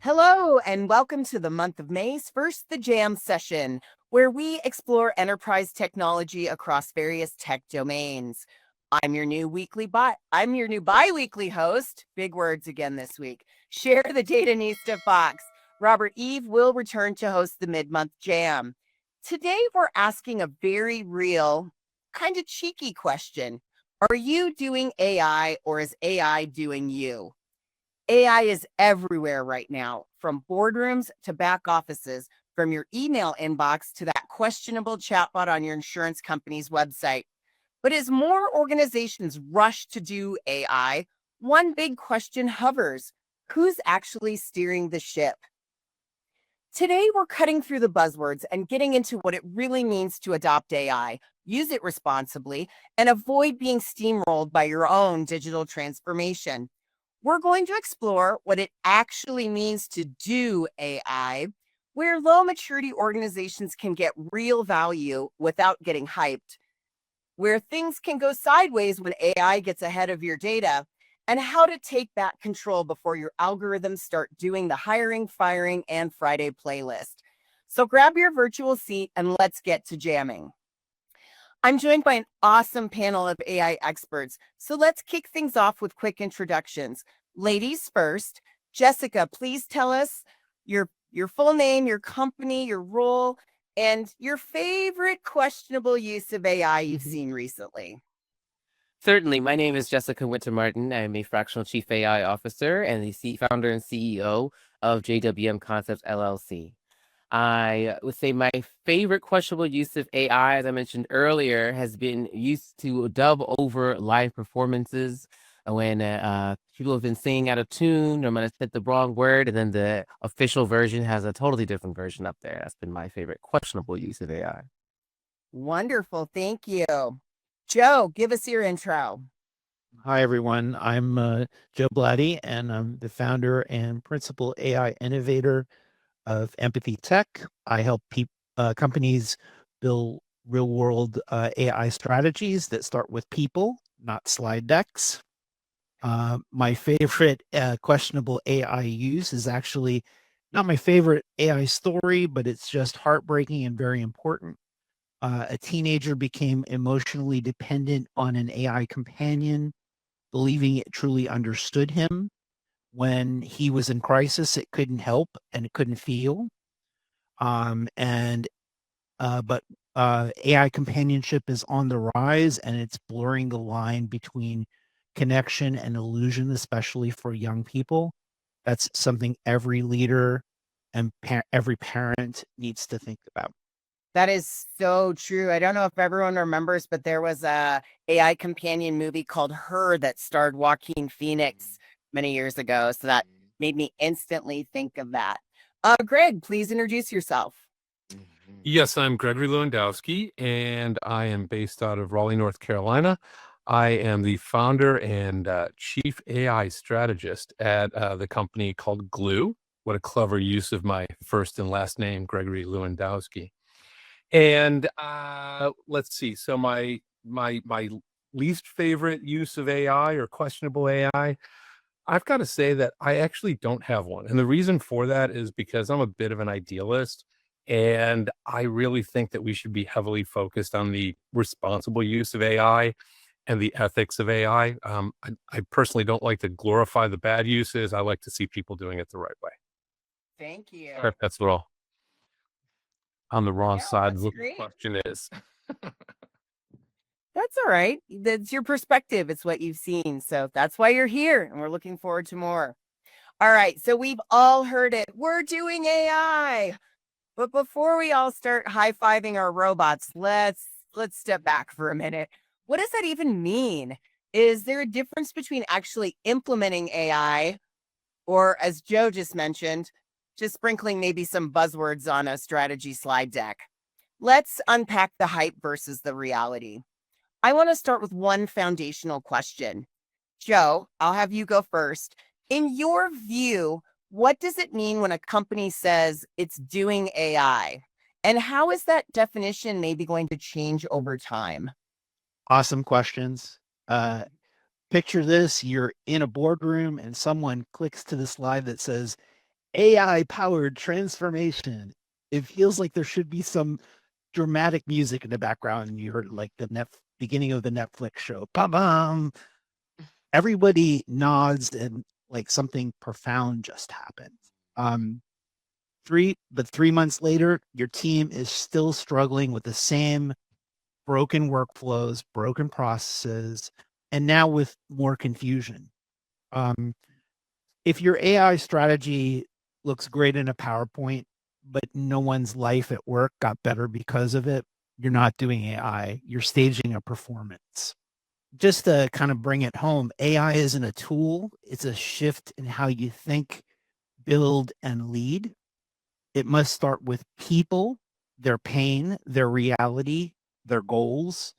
Hello, and welcome to the month of May's first The Jam session, where we explore enterprise technology across various tech domains. I'm your new bi-weekly host. Big words again this week. Cher the Datanista Fox. Robert Eve will return to host the mid-month Jam. Today, we're asking a very real, kind of cheeky question. Are you doing AI or is AI doing you? AI is everywhere right now, from boardrooms to back offices, from your email inbox to that questionable chatbot on your insurance company's website. But as more organizations rush to do AI, one big question hovers: who's actually steering the ship? Today, we're cutting through the buzzwords and getting into what it really means to adopt AI, use it responsibly, and avoid being steamrolled by your own digital transformation. We're going to explore what it actually means to do AI, where low maturity organizations can get real value without getting hyped, where things can go sideways when AI gets ahead of your data, and how to take back control before your algorithms start doing the hiring, firing, and Friday playlist. So grab your virtual seat and let's get to jamming. I'm joined by an awesome panel of AI experts, so let's kick things off with quick introductions. Ladies first. Jessica, please tell us your full name, your company, your role, and your favorite questionable use of AI you've seen recently. Certainly. My name is Jessica Winter-Martin. I'm a fractional chief AI officer and the founder and CEO of JWM Concepts LLC. I would say my favorite questionable use of AI, as I mentioned earlier, has been used to dub over live performances when people have been singing out of tune or might have said the wrong word, and then the official version has a totally different version up there. That's been my favorite questionable use of AI. Wonderful. Thank you. Joe, give us your intro. Hi, everyone. I'm Joe Blatty, and I'm the founder and principal AI innovator of Empathy Tech. I help companies build real-world AI strategies that start with people, not slide decks. My favorite questionable AI use is actually not my favorite AI story, but it's just heartbreaking and very important. A teenager became emotionally dependent on an AI companion, believing it truly understood him. When he was in crisis, it couldn't help and it couldn't feel. But AI companionship is on the rise, and it's blurring the line between connection and illusion, especially for young people. That's something every leader and every parent needs to think about. That is so true. I don't know if everyone remembers, but there was a AI companion movie called Her that starred Joaquin Phoenix many years ago. So that made me instantly think of that. Greg, please introduce yourself. Yes, I'm Gregory Lewandowski, and I am based out of Raleigh, North Carolina. I am the founder and chief AI strategist at the company called Glue. What a clever use of my first and last name, Gregory Lewandowski. And let's see. So my least favorite use of AI or questionable AI, I've got to say that I actually don't have one. And the reason for that is because I'm a bit of an idealist. And I really think that we should be heavily focused on the responsible use of AI and the ethics of AI. I personally don't like to glorify the bad uses. I like to see people doing it the right way. Thank you. Sorry if that's a little on the wrong side of that's what the great. question is. That's all right. That's your perspective. It's what you've seen. So that's why you're here. And we're looking forward to more. All right. So we've all heard it. We're doing AI. But before we all start high-fiving our robots, let's step back for a minute. What does that even mean? Is there a difference between actually implementing AI or, as Joe just mentioned, just sprinkling maybe some buzzwords on a strategy slide deck? Let's unpack the hype versus the reality. I want to start with one foundational question. Joe, I'll have you go first. In your view, what does it mean when a company says it's doing AI? And how is that definition maybe going to change over time? Awesome questions. Picture this: you're in a boardroom and someone clicks to the slide that says AI powered transformation. It feels like there should be some dramatic music in the background, and you heard like the beginning of the Netflix show. Ba-bum. Everybody nods and like something profound just happened. Um, 3 months later, your team is still struggling with the same broken workflows, broken processes, and now with more confusion. Um, if your AI strategy looks great in a PowerPoint, but no one's life at work got better because of it, you're not doing AI, you're staging a performance. Just to kind of bring it home, AI isn't a tool, it's a shift in how you think, build, and lead. It must start with people, their pain, their reality, their goals.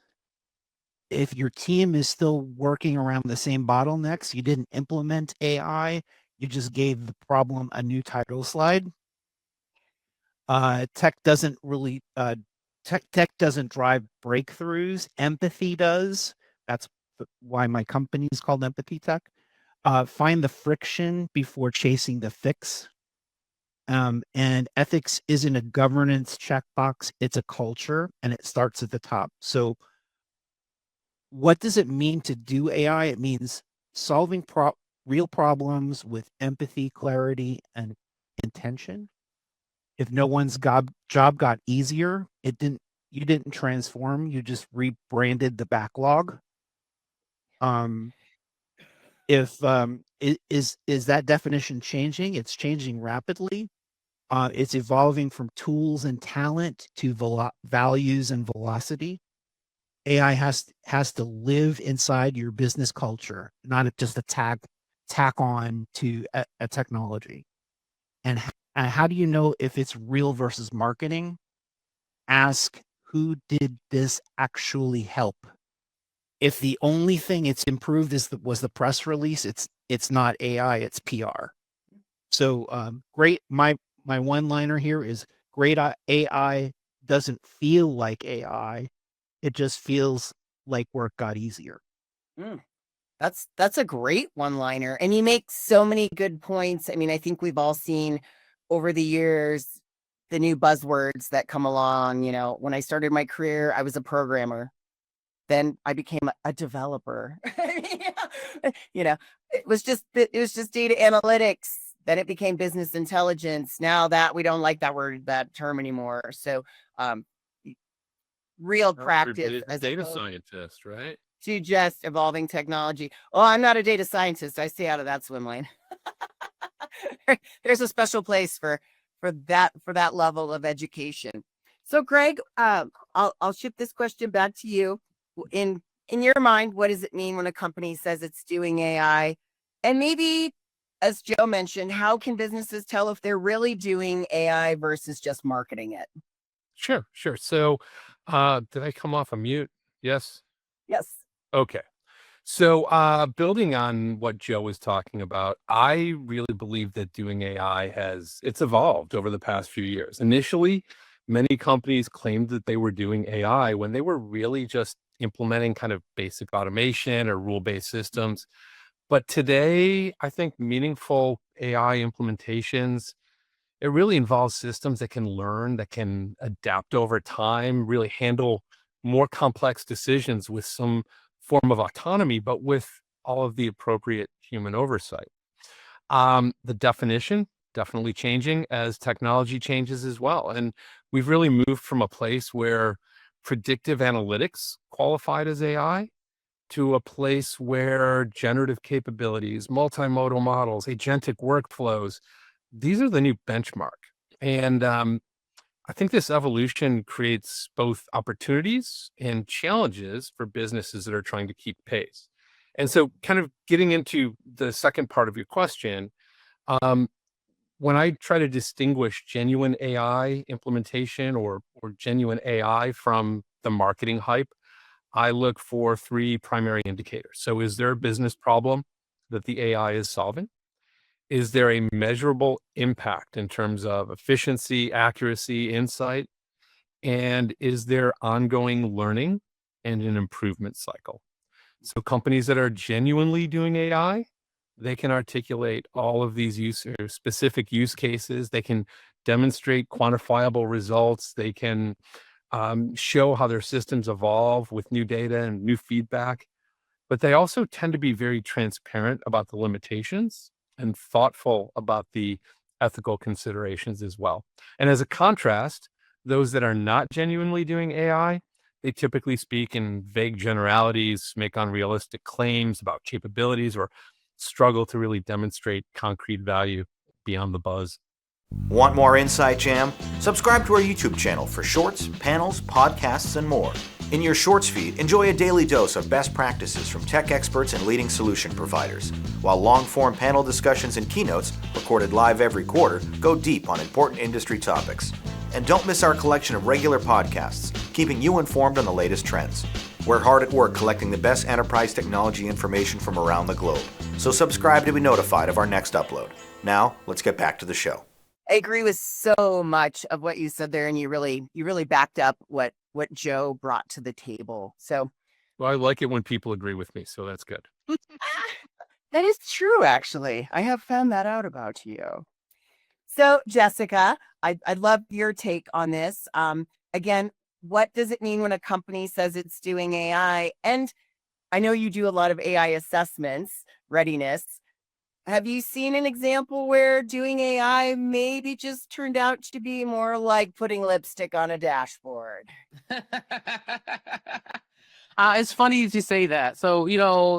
If your team is still working around the same bottlenecks, you didn't implement AI, you just gave the problem a new title slide. Tech doesn't really tech doesn't drive breakthroughs. Empathy does. That's why my company is called Empathy Tech. Find the friction before chasing the fix. And ethics isn't a governance checkbox, it's a culture, and it starts at the top. So what does it mean to do AI? It means solving real problems with empathy, clarity, and intention. If no one's job got easier, you didn't transform, you just rebranded the backlog. If is that definition changing? It's changing rapidly. It's evolving from tools and talent to values and velocity. AI has to live inside your business culture, not just a tack on to a technology. And how do you know if it's real versus marketing? Ask, who did this actually help? If the only thing it's improved was the press release, it's not AI, it's PR. So great. My one liner here is great. AI doesn't feel like AI. It just feels like work got easier. Mm. That's a great one-liner. And you make so many good points. I mean, I think we've all seen over the years the new buzzwords that come along. You know, when I started my career, I was a programmer. Then I became a developer. You know, it was just data analytics. Then it became business intelligence. Now that we don't like that term anymore. So real practice as data scientist, right? To just evolving technology. Oh, I'm not a data scientist. I stay out of that swim lane. There's a special place for that level of education. So, Greg, I'll shift this question back to you. In your mind, what does it mean when a company says it's doing AI? And maybe, as Joe mentioned, how can businesses tell if they're really doing AI versus just marketing it? Sure. So, did I come off a mute? Yes. Yes. Okay. So, building on what Joe was talking about, I really believe that doing AI it's evolved over the past few years. Initially, many companies claimed that they were doing AI when they were really just implementing kind of basic automation or rule-based systems. But today, I think meaningful AI implementations, it really involves systems that can learn, that can adapt over time, really handle more complex decisions with some form of autonomy, but with all of the appropriate human oversight. The definition definitely changing as technology changes as well. And we've really moved from a place where predictive analytics qualified as AI to a place where generative capabilities, multimodal models, agentic workflows, these are the new benchmark. And I think this evolution creates both opportunities and challenges for businesses that are trying to keep pace. And so, kind of getting into the second part of your question, um, when I try to distinguish genuine AI implementation or genuine AI from the marketing hype, I look for three primary indicators. So, is there a business problem that the AI is solving? Is there a measurable impact in terms of efficiency, accuracy, insight? And is there ongoing learning and an improvement cycle? So companies that are genuinely doing AI, They can articulate all of these specific use cases. They can demonstrate quantifiable results. They can show how their systems evolve with new data and new feedback. But they also tend to be very transparent about the limitations and thoughtful about the ethical considerations as well. And as a contrast, those that are not genuinely doing AI, they typically speak in vague generalities, make unrealistic claims about capabilities, or struggle to really demonstrate concrete value beyond the buzz. Want more Insight Jam? Subscribe to our YouTube channel for shorts, panels, podcasts, and more. In your shorts feed, enjoy a daily dose of best practices from tech experts and leading solution providers, while long-form panel discussions and keynotes, recorded live every quarter, go deep on important industry topics. And don't miss our collection of regular podcasts, keeping you informed on the latest trends. We're hard at work collecting the best enterprise technology information from around the globe, so subscribe to be notified of our next upload. Now, let's get back to the show. I agree with so much of what you said there, and you really backed up what Joe brought to the table. So, well, I like it when people agree with me, so that's good. That is true, actually. I have found that out about you. So, Jessica, I'd love your take on this. Again, what does it mean when a company says it's doing AI? And I know you do a lot of AI assessments, readiness. Have you seen an example where doing AI maybe just turned out to be more like putting lipstick on a dashboard? It's funny you say that. So,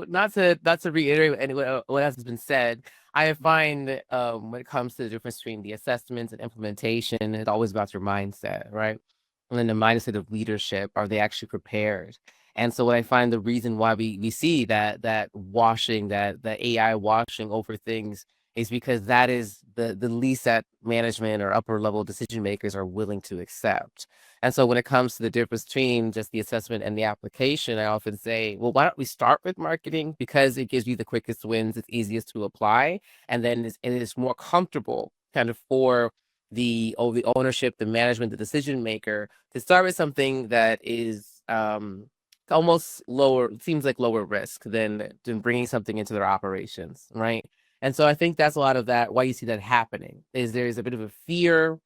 not to reiterate what has been said, I find when it comes to the difference between the assessments and implementation, it's always about your mindset, right? And then the mindset of leadership. Are they actually prepared? And so what I find the reason why we see that washing, that AI washing over things is because that is the least that management or upper level decision makers are willing to accept. And so when it comes to the difference between just the assessment and the application, I often say, well, why don't we start with marketing? Because it gives you the quickest wins, it's easiest to apply, and then it is more comfortable kind of for the ownership, the management, the decision maker to start with something that is almost lower, it seems like lower risk than bringing something into their operations, right? And so I think that's a lot of that, why you see that happening, is there's a bit of a fear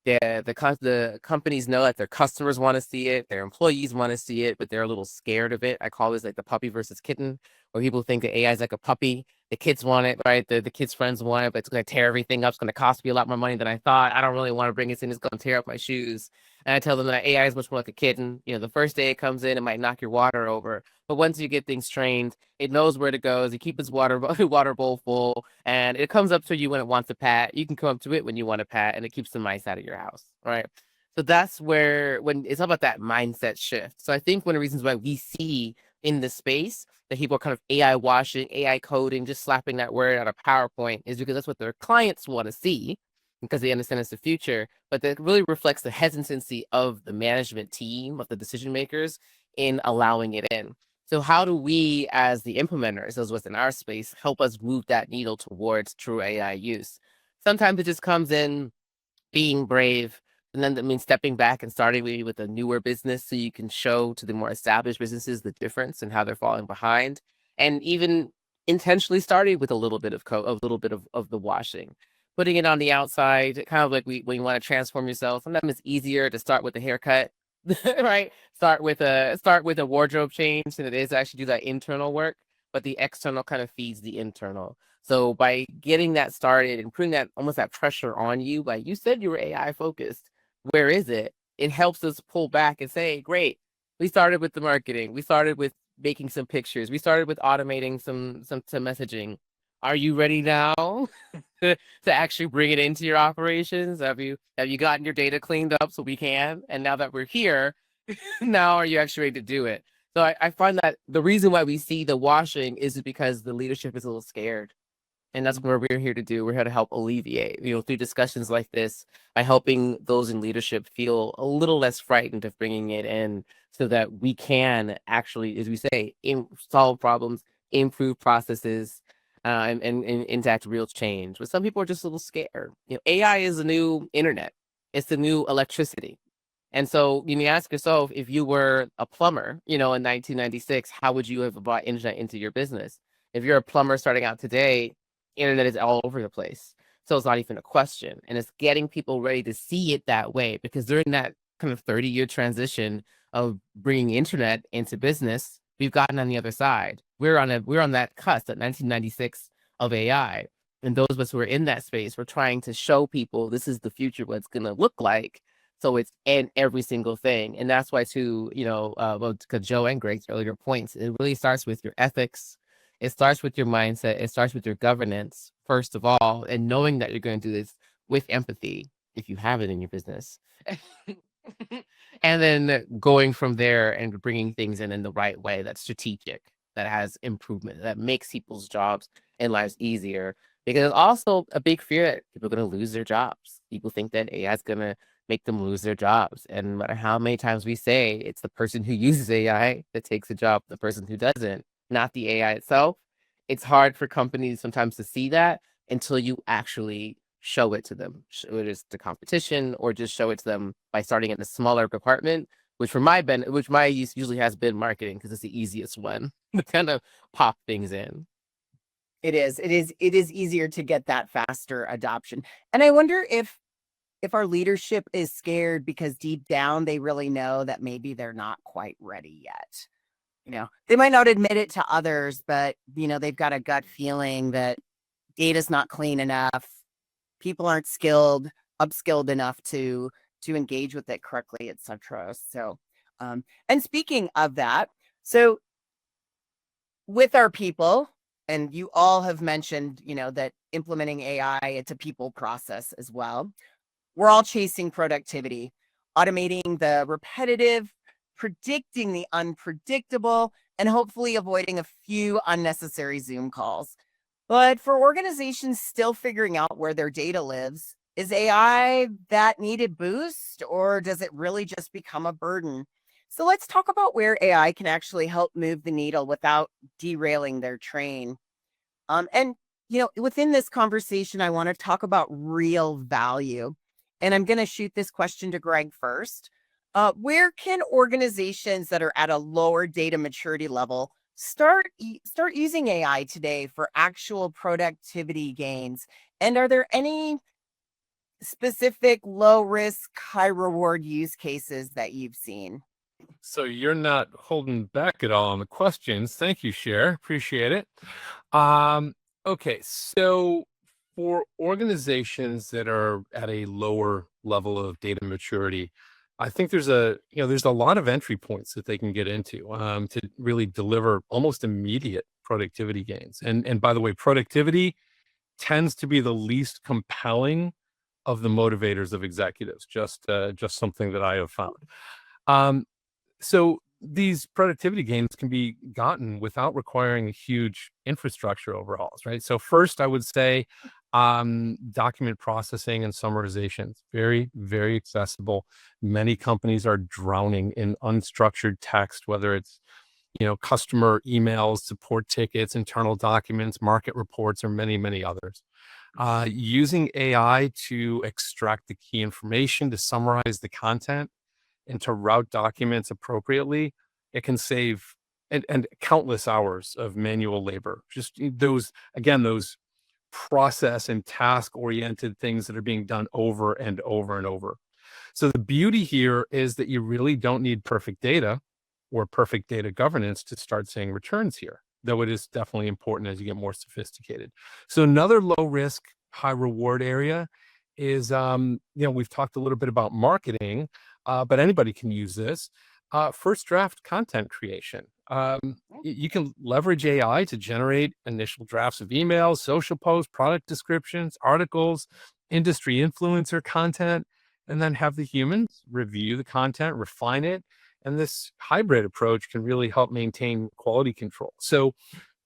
that the companies know that their customers want to see it, their employees want to see it, but they're a little scared of it. I call this like the puppy versus kitten, where people think that AI is like a puppy. The kids want it, right? The kids' friends want it, but it's going to tear everything up. It's going to cost me a lot more money than I thought. I don't really want to bring this in. It's going to tear up my shoes. And I tell them that AI is much more like a kitten. The first day it comes in, it might knock your water over. But once you get things trained, it knows where to go. You keep its water bowl full, and it comes up to you when it wants a pat. You can come up to it when you want a pat, and it keeps the mice out of your house, right? So that's when it's all about that mindset shift. So I think one of the reasons why we see in the space that people are kind of AI washing, AI coding, just slapping that word out of PowerPoint is because that's what their clients want to see, because they understand it's the future, but that really reflects the hesitancy of the management team, of the decision makers in allowing it in. So how do we, as the implementers, as what's in our space, help us move that needle towards true AI use? Sometimes it just comes in being brave, and then that means stepping back and starting maybe with a newer business so you can show to the more established businesses the difference and how they're falling behind, and even intentionally starting with a little bit of the washing. Putting it on the outside, kind of like when you want to transform yourself. Sometimes it's easier to start with a haircut, right? Start with a wardrobe change than it is to actually do that internal work. But the external kind of feeds the internal. So by getting that started and putting that almost that pressure on you, like you said, you were AI focused. Where is it? It helps us pull back and say, great, we started with the marketing. We started with making some pictures. We started with automating some messaging. Are you ready now to actually bring it into your operations? Have you gotten your data cleaned up so we can? And now that we're here, now are you actually ready to do it? So I find that the reason why we see the washing is because the leadership is a little scared. And that's what we're here to do. We're here to help alleviate, through discussions like this, by helping those in leadership feel a little less frightened of bringing it in so that we can actually, as we say, solve problems, improve processes, and enact real change. But some people are just a little scared. AI is the new internet. It's the new electricity. And so you ask yourself, if you were a plumber, in 1996, how would you have brought internet into your business? If you're a plumber starting out today, internet is all over the place. So it's not even a question. And it's getting people ready to see it that way, because during that kind of 30-year transition of bringing internet into business, we've gotten on the other side. We're on that cusp, at 1996 of AI. And those of us who are in that space, we're trying to show people this is the future, what it's going to look like. So it's in every single thing. And that's why, too, to Joe and Greg's earlier points, it really starts with your ethics. It starts with your mindset. It starts with your governance, first of all, and knowing that you're going to do this with empathy, if you have it in your business. And then going from there and bringing things in the right way that's strategic, that has improvement, that makes people's jobs and lives easier. Because it's also a big fear that people are going to lose their jobs. People think that AI is going to make them lose their jobs. And no matter how many times we say it's the person who uses AI that takes a job, the person who doesn't, not the AI itself. It's hard for companies sometimes to see that until you actually show it to them, show it as the competition, or just show it to them by starting in a smaller department, which for my use usually has been marketing, because it's the easiest one to kind of pop things in. It is easier to get that faster adoption. And I wonder if our leadership is scared because deep down they really know that maybe they're not quite ready yet. They might not admit it to others, but they've got a gut feeling that data's not clean enough. People aren't upskilled enough to engage with it correctly, etc. So, and speaking of that, so with our people, and you all have mentioned, that implementing AI, it's a people process as well. We're all chasing productivity, automating the repetitive, predicting the unpredictable, and hopefully avoiding a few unnecessary Zoom calls. But for organizations still figuring out where their data lives, is AI that needed boost, or does it really just become a burden? So let's talk about where AI can actually help move the needle without derailing their train. And within this conversation, I want to talk about real value. And I'm going to shoot this question to Greg first. Where can organizations that are at a lower data maturity level start using AI today for actual productivity gains? And are there any specific low risk, high reward use cases that you've seen? So you're not holding back at all on the questions. Thank you, Cher. Appreciate it. Okay, so for organizations that are at a lower level of data maturity, I think there's a lot of entry points that they can get into to really deliver almost immediate productivity gains. And by the way, productivity tends to be the least compelling of the motivators of executives. Just something that I have found. So these productivity gains can be gotten without requiring huge infrastructure overhauls, right? So first, I would say document processing and summarization. It's very, very accessible. Many companies are drowning in unstructured text, whether it's customer emails, support tickets, internal documents, market reports, or many, many others. Using AI to extract the key information, to summarize the content, and to route documents appropriately, it can save and countless hours of manual labor. Just those process and task oriented things that are being done over and over and over. So the beauty here is that you really don't need perfect data or perfect data governance to start seeing returns here, though it is definitely important as you get more sophisticated. So another low risk, high reward area is, we've talked a little bit about marketing, but anybody can use this. First draft content creation. You can leverage AI to generate initial drafts of emails, social posts, product descriptions, articles, industry influencer content, and then have the humans review the content, refine it. And this hybrid approach can really help maintain quality control. So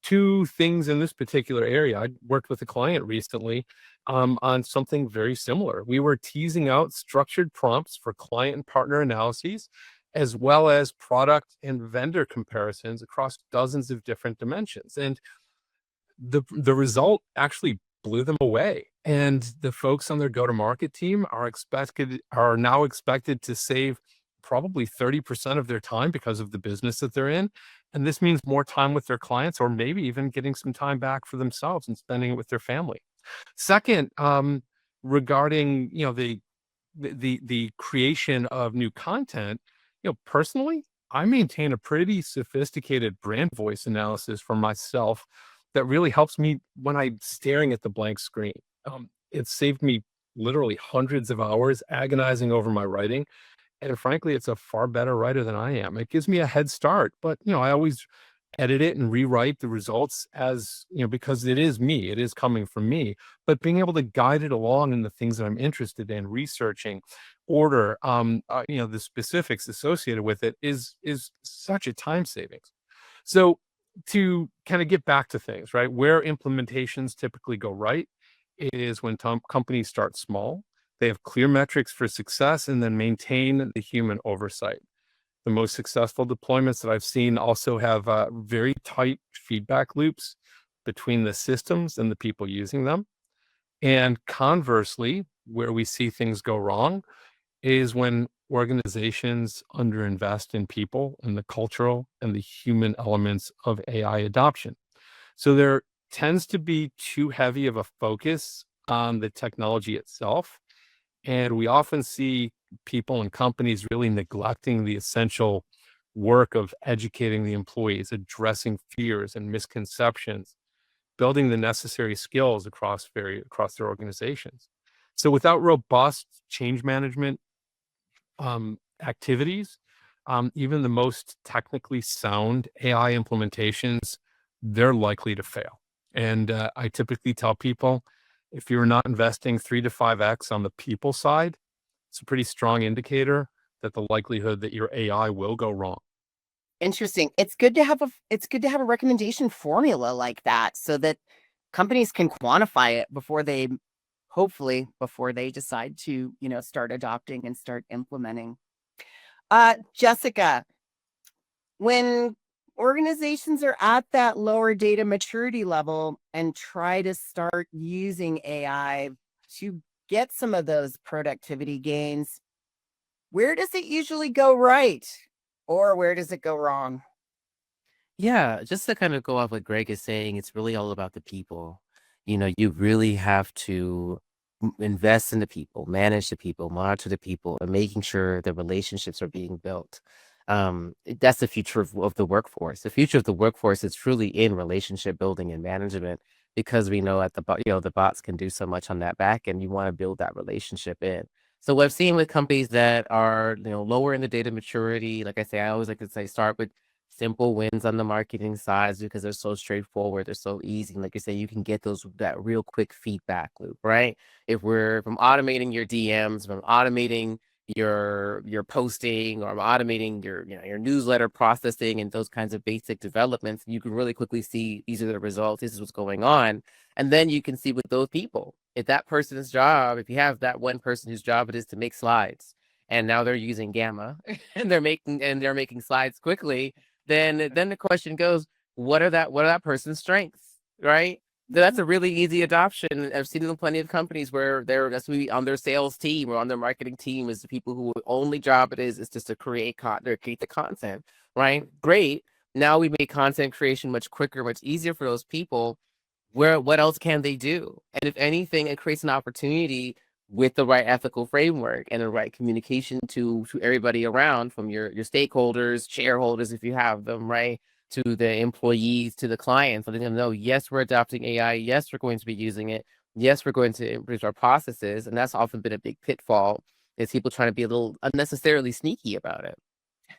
two things in this particular area. I worked with a client recently on something very similar. We were teasing out structured prompts for client and partner analyses, as well as product and vendor comparisons across dozens of different dimensions. And the result actually blew them away. And the folks on their go-to-market team are now expected to save probably 30% of their time because of the business that they're in. And this means more time with their clients, or maybe even getting some time back for themselves and spending it with their family. Second, regarding, the creation of new content, personally, I maintain a pretty sophisticated brand voice analysis for myself that really helps me when I'm staring at the blank screen. It's saved me literally hundreds of hours agonizing over my writing. And frankly, it's a far better writer than I am. It gives me a head start, but I always edit it and rewrite the results as, because it is me, it is coming from me, but being able to guide it along in the things that I'm interested in, researching, order, the specifics associated with it is such a time savings. So to kind of get back to things, right, where implementations typically go right is when companies start small, they have clear metrics for success, and then maintain the human oversight. The most successful deployments that I've seen also have very tight feedback loops between the systems and the people using them. And conversely, where we see things go wrong is when organizations underinvest in people and the cultural and the human elements of AI adoption. So there tends to be too heavy of a focus on the technology itself. And we often see people and companies really neglecting the essential work of educating the employees, addressing fears and misconceptions, building the necessary skills across their organizations. So without robust change management activities, even the most technically sound AI implementations, they're likely to fail. And I typically tell people, if you're not investing 3 to 5x on the people side, it's a pretty strong indicator that the likelihood that your AI will go wrong. Interesting. It's good to have a recommendation formula like that so that companies can quantify it before they decide to, start adopting and start implementing. Jessica, when organizations are at that lower data maturity level and try to start using AI to get some of those productivity gains, where does it usually go right? Or where does it go wrong? Yeah, just to kind of go off what Greg is saying, it's really all about the people. You really have to invest in the people, manage the people, monitor the people, and making sure the relationships are being built. That's the future of the workforce. The future of the workforce is truly in relationship building and management, because we know the bots can do so much on that back, and you want to build that relationship in. So what I've seen with companies that are lower in the data maturity, like I say, I always like to say start with simple wins on the marketing side, because they're so straightforward, they're so easy. Like you say, you can get that real quick feedback loop, right? If from automating your DMs, from automating your posting, or automating your newsletter processing and those kinds of basic developments, you can really quickly see these are the results, this is what's going on. And then you can see with those people, if you have that one person whose job it is to make slides, and now they're using Gamma and they're making slides quickly, then the question goes, what are that person's strengths, right? That's a really easy adoption. I've seen it in plenty of companies where that's on their sales team or on their marketing team is the people who only job it is just to create the content, right? Great. Now we make content creation much quicker, much easier for those people. What else can they do? And if anything, it creates an opportunity with the right ethical framework and the right communication to everybody around, from your stakeholders, shareholders, if you have them, right, to the employees, to the clients, letting them know, yes, we're adopting AI. Yes, we're going to be using it. Yes, we're going to improve our processes. And that's often been a big pitfall, is people trying to be a little unnecessarily sneaky about it,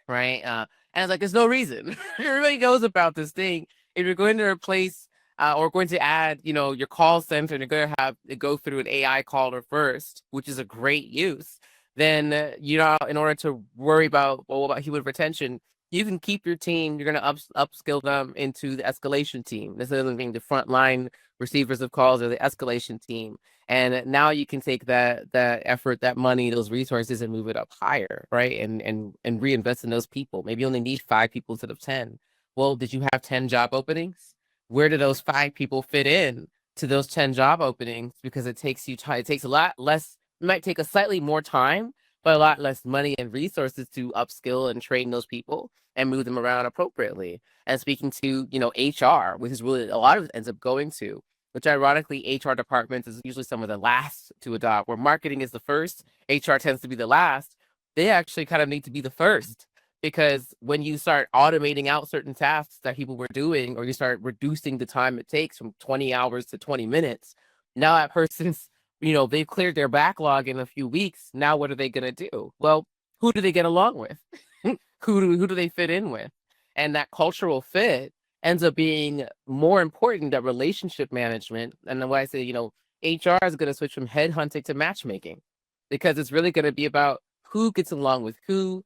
right? And it's like, there's no reason. Everybody knows about this thing. If you're going to replace or going to add, your call center, and you're going to have it go through an AI caller first, which is a great use, then, in order to worry about human retention, you can keep your team. You're going to upskill them into the escalation team. This is being the frontline receivers of calls, or the escalation team. And now you can take that effort, that money, those resources, and move it up higher, right? And reinvest in those people. Maybe you only need 5 people instead of 10. Well, did you have 10 job openings? Where do those 5 people fit in to those 10 job openings? Because it takes a lot less. It might take a slightly more time, but a lot less money and resources to upskill and train those people and move them around appropriately. And speaking to, HR, which is really a lot of it ends up going to, which ironically, HR departments is usually some of the last to adopt, where marketing is the first, HR tends to be the last. They actually kind of need to be the first, because when you start automating out certain tasks that people were doing, or you start reducing the time it takes from 20 hours to 20 minutes, now that person's, they've cleared their backlog in a few weeks. Now what are they going to do? Well, who do they get along with? Who do they fit in with? And that cultural fit ends up being more important than relationship management. And then when I say, HR is going to switch from headhunting to matchmaking, because it's really going to be about who gets along with who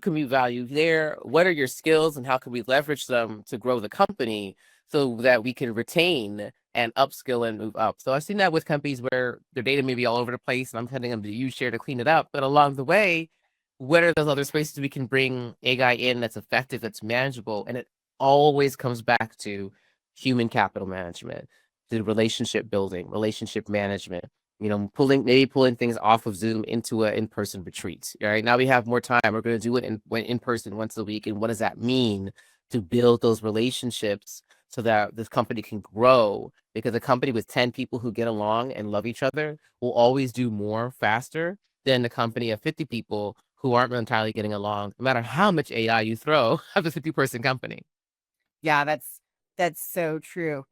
can we value there, what are your skills, and how can we leverage them to grow the company so that we can retain and upskill and move up. So I've seen that with companies where their data may be all over the place, and I'm telling them to use Cher to clean it up. But along the way, what are those other spaces we can bring AI in that's effective, that's manageable? And it always comes back to human capital management, to relationship building, relationship management, pulling things off of Zoom into an in-person retreat. Right now we have more time. We're going to do it in person once a week. And what does that mean to build those relationships so that this company can grow? Because a company with 10 people who get along and love each other will always do more faster than a company of 50 people who aren't entirely getting along, no matter how much AI you throw at the 50-person company. Yeah, that's so true.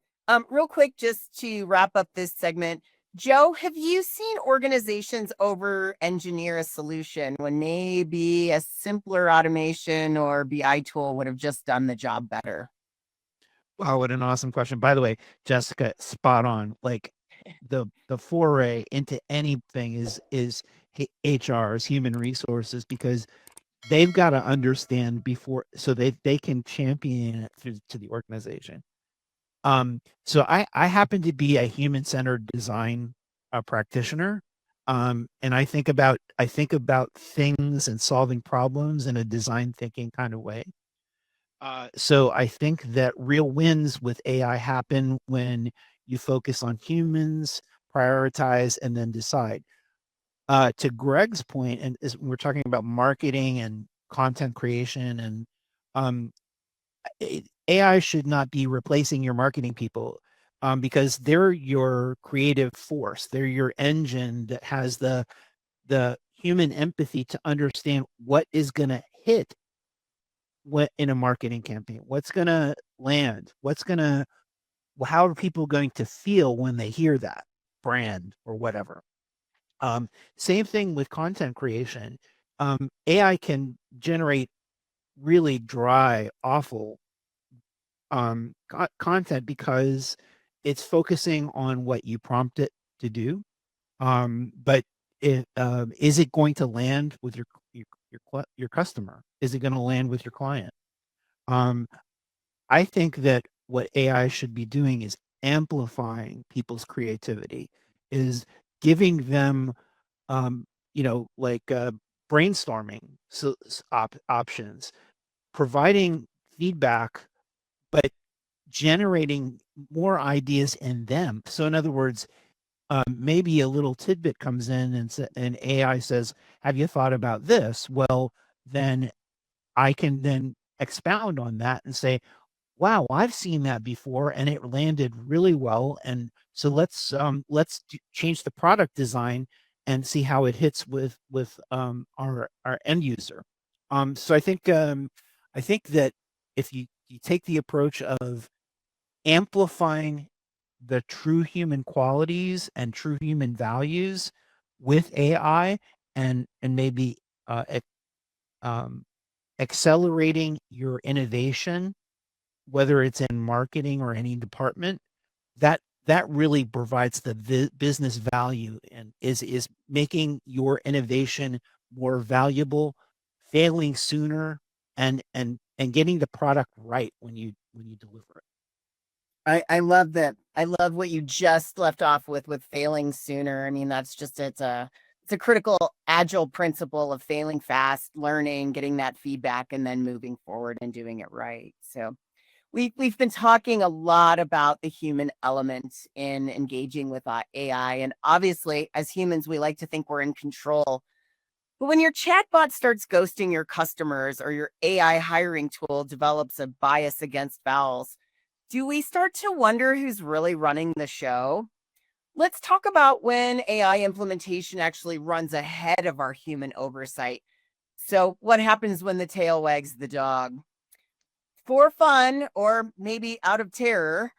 Real quick, just to wrap up this segment, Joe, have you seen organizations over-engineer a solution when maybe a simpler automation or BI tool would have just done the job better? Wow, what an awesome question. By the way, Jessica, spot on. Like the foray into anything is HR's human resources, because they've got to understand before, so they can champion it through to the organization. So I happen to be a human-centered design practitioner. And I think about things and solving problems in a design thinking kind of way. So I think that real wins with AI happen when you focus on humans, prioritize, and then decide. To Greg's point, and we're talking about marketing and content creation, and um, AI should not be replacing your marketing people, because they're your creative force. They're your engine that has the human empathy to understand what is going to hit what in a marketing campaign, what's going to land, how are people going to feel when they hear that brand or whatever. Same thing with content creation. AI can generate really dry, awful content because it's focusing on what you prompt it to do. But is it going to land with your customer? Is it going to land with your client? I think that what AI should be doing is amplifying people's creativity, is giving them, like brainstorming options, providing feedback, but generating more ideas in them. So in other words, maybe a little tidbit comes in and AI says, have you thought about this? Well, then I can then expound on that and say, wow, I've seen that before and it landed really well. And so let's change the product design and see how it hits with our end user. So I think that if you take the approach of amplifying the true human qualities and true human values with AI, and maybe accelerating your innovation, whether it's in marketing or any department, that really provides the business value and is making your innovation more valuable, failing sooner, and getting the product right when you deliver it. I love that. I love what you just left off with failing sooner. I mean, that's just, it's a critical agile principle of failing fast, learning, getting that feedback, and then moving forward and doing it right. So we've been talking a lot about the human element in engaging with AI. And obviously, as humans, we like to think we're in control. But when your chatbot starts ghosting your customers or your AI hiring tool develops a bias against vowels, do we start to wonder who's really running the show? Let's talk about when AI implementation actually runs ahead of our human oversight. So, what happens when the tail wags the dog? For fun, or maybe out of terror,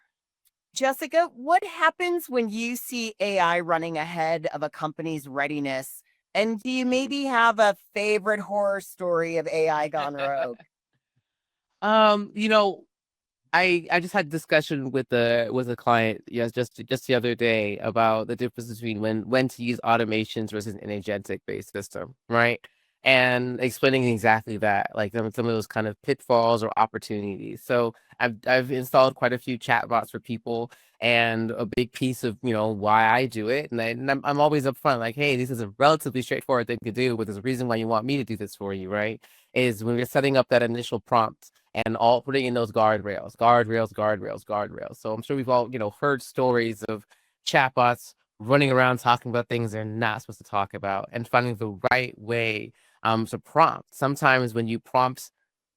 Jessica, what happens when you see AI running ahead of a company's readiness? And do you maybe have a favorite horror story of AI gone rogue? You know, I just had a discussion with a client, yes, just the other day about the difference between when to use automations versus an agentic based system, right? And explaining exactly that, like some of those kind of pitfalls or opportunities. So I've installed quite a few chatbots for people, and a big piece of why I do it, and I'm always upfront, like, hey, this is a relatively straightforward thing to do, but there's a reason why you want me to do this for you, right? Is when you're setting up that initial prompt and all putting in those guardrails, guardrails, guardrails, guardrails. So I'm sure we've all, heard stories of chatbots running around talking about things they're not supposed to talk about, and finding the right way to prompt. Sometimes when you prompt,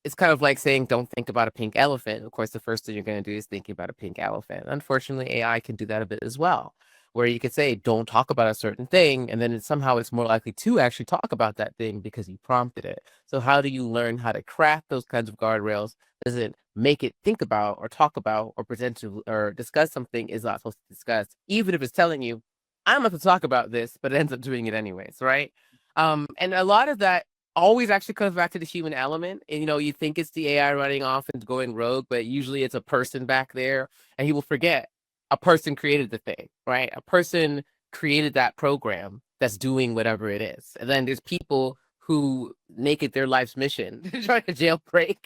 it's kind of like saying, don't think about a pink elephant. Of course, the first thing you're going to do is thinking about a pink elephant. Unfortunately, AI can do that a bit as well, where you could say, don't talk about a certain thing, and then somehow it's more likely to actually talk about that thing because you prompted it. So how do you learn how to craft those kinds of guardrails? Does it make it think about or talk about or present to or discuss something is not supposed to discuss, even if it's telling you, I'm going to talk about this, but it ends up doing it anyways, right? And a lot of that always actually comes back to the human element. And you think it's the AI running off and going rogue, but usually it's a person back there, and he will forget a person created the thing, right? A person created that program that's doing whatever it is. And then there's people who make it their life's mission to try to jailbreak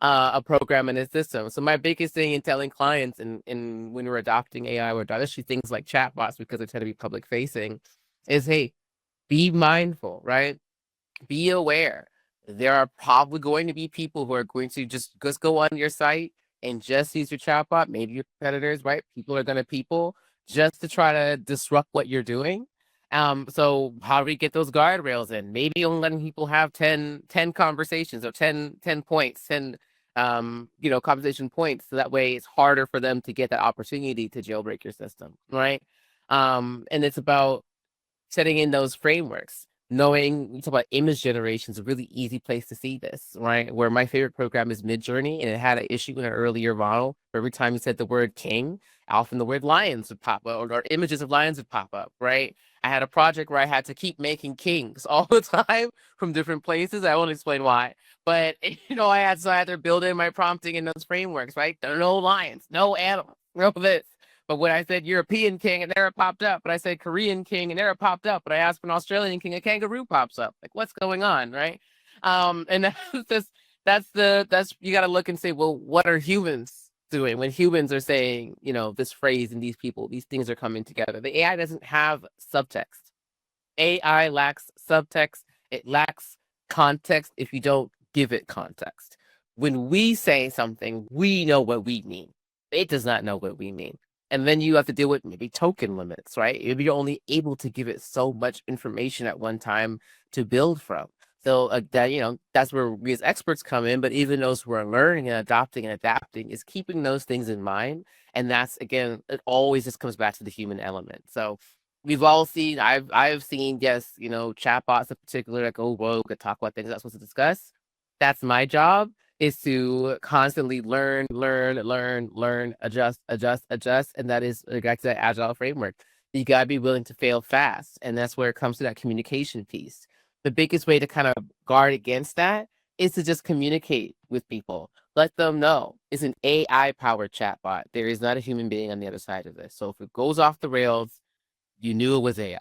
a program in a system. So my biggest thing in telling clients, and when we're adopting AI or especially things like chatbots, because they tend to be public facing, is, hey, be mindful, right? Be aware. There are probably going to be people who are going to just go on your site and just use your chatbot, maybe your competitors, right? People are going to people just to try to disrupt what you're doing. So how do we get those guardrails in? Maybe only letting people have 10 conversations, or 10 points, 10 conversation points, so that way it's harder for them to get that opportunity to jailbreak your system, right? And it's about setting in those frameworks. Knowing, we talk about image generation, is a really easy place to see this, right? Where my favorite program is Midjourney, and it had an issue in an earlier model. Every time you said the word king, often the word lions would pop up, or images of lions would pop up, right? I had a project where I had to keep making kings all the time from different places. I won't explain why, but I had to either build in my prompting in those frameworks, right? There are no lions, no animals, no this. But when I said European king, and there it popped up. But I said Korean king, and there it popped up. But I asked for an Australian king, a kangaroo pops up. Like, what's going on, right? And that's you got to look and say, well, what are humans doing when humans are saying, this phrase and these people, these things are coming together? The AI doesn't have subtext. AI lacks subtext. It lacks context if you don't give it context. When we say something, we know what we mean. It does not know what we mean. And then you have to deal with maybe token limits, right? Maybe you're only able to give it so much information at one time to build from. So that's where we as experts come in. But even those who are learning and adopting and adapting is keeping those things in mind. And that's, again, it always just comes back to the human element. So we've all seen, I've seen, yes, chatbots in particular that go rogue and talk about things I'm not supposed to discuss. That's my job, is to constantly learn, adjust, and that is back to that agile framework. You gotta be willing to fail fast, and that's where it comes to that communication piece. The biggest way to kind of guard against that is to just communicate with people. Let them know it's an AI-powered chatbot. There is not a human being on the other side of this. So if it goes off the rails, you knew it was AI,